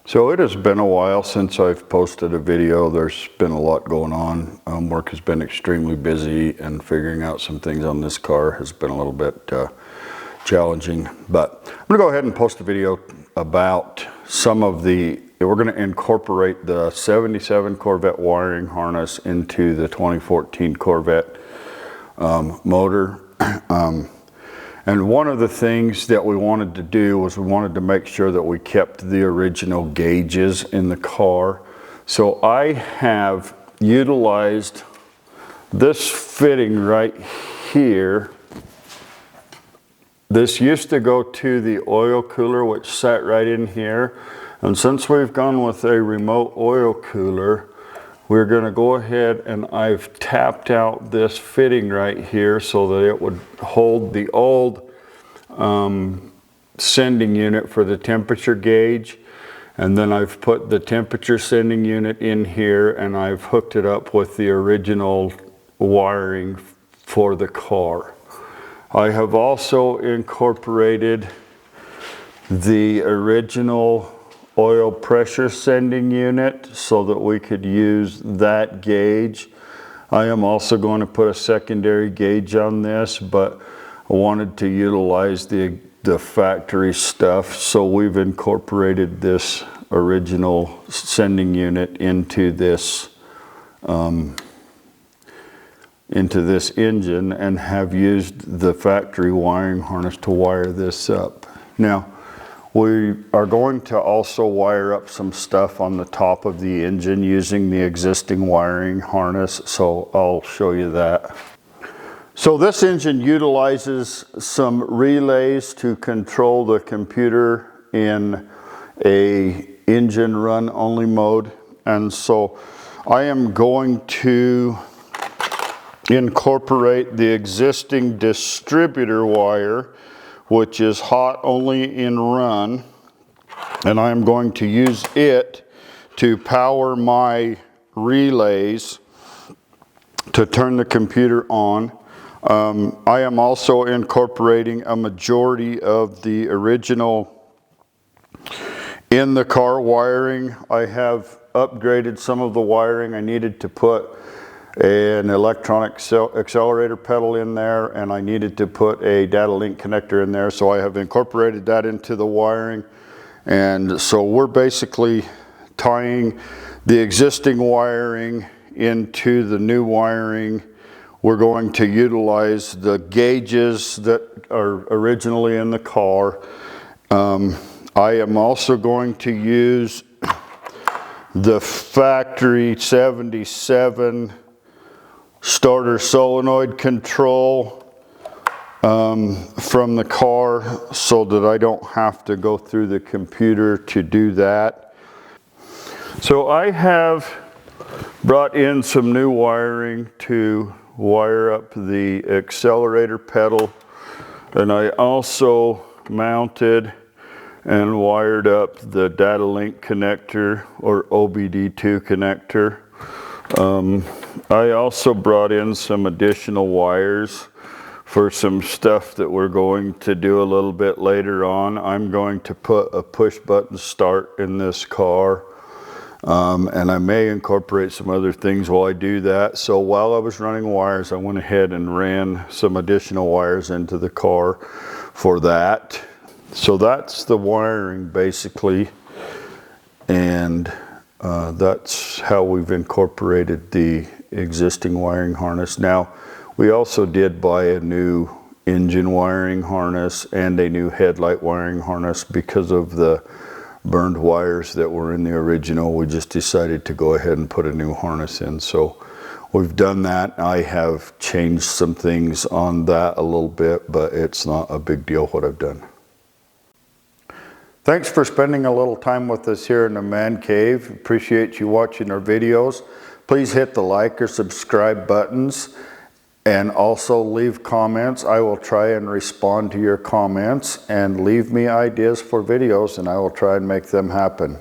So it has been a while since I've posted a video. There's been a lot going on. Work has been extremely busy, and figuring out some things on this car has been a little bit challenging. But I'm gonna go ahead and post a video about some of we're gonna incorporate the 77 Corvette wiring harness into the 2014 Corvette motor. And one of the things that we wanted to do was we wanted to make sure that we kept the original gauges in the car. So I have utilized this fitting right here. This used to go to the oil cooler, which sat right in here. And since we've gone with a remote oil cooler, we're going to go ahead and I've tapped out this fitting right here so that it would hold the old sending unit for the temperature gauge. And then I've put the temperature sending unit in here, and I've hooked it up with the original wiring for the car. I have also incorporated the original oil pressure sending unit so that we could use that gauge. I am also going to put a secondary gauge on this, but I wanted to utilize the factory stuff, so we've incorporated this original sending unit into this engine and have used the factory wiring harness to wire this up. Now, we are going to also wire up some stuff on the top of the engine using the existing wiring harness, so I'll show you that. So this engine utilizes some relays to control the computer in a engine run only mode, and so I am going to incorporate the existing distributor wire, which is hot only in run, and I'm going to use it to power my relays to turn the computer on. I am also incorporating a majority of the original in the car wiring. I have upgraded some of the wiring. I needed to put an electronic accelerator pedal in there, and I needed to put a data link connector in there, so I have incorporated that into the wiring. And so we're basically tying the existing wiring into the new wiring. We're going to utilize the gauges that are originally in the car. I am also going to use the factory 77 starter solenoid control from the car so that I don't have to go through the computer to do that. So I have brought in some new wiring to wire up the accelerator pedal, and I also mounted and wired up the data link connector or OBD2 connector. I also brought in some additional wires for some stuff that we're going to do a little bit later on. I'm going to put a push button start in this car, and I may incorporate some other things while I do that. So while I was running wires, I went ahead and ran some additional wires into the car for that. So that's the wiring basically, and that's how we've incorporated the existing wiring harness. Now, we also did buy a new engine wiring harness and a new headlight wiring harness because of the burned wires that were in the original. We just decided to go ahead and put a new harness in. So we've done that. I have changed some things on that a little bit, but it's not a big deal what I've done. Thanks for spending a little time with us here in the Man Cave. Appreciate you watching our videos. Please hit the like or subscribe buttons, and also leave comments. I will try and respond to your comments, and leave me ideas for videos, and I will try and make them happen.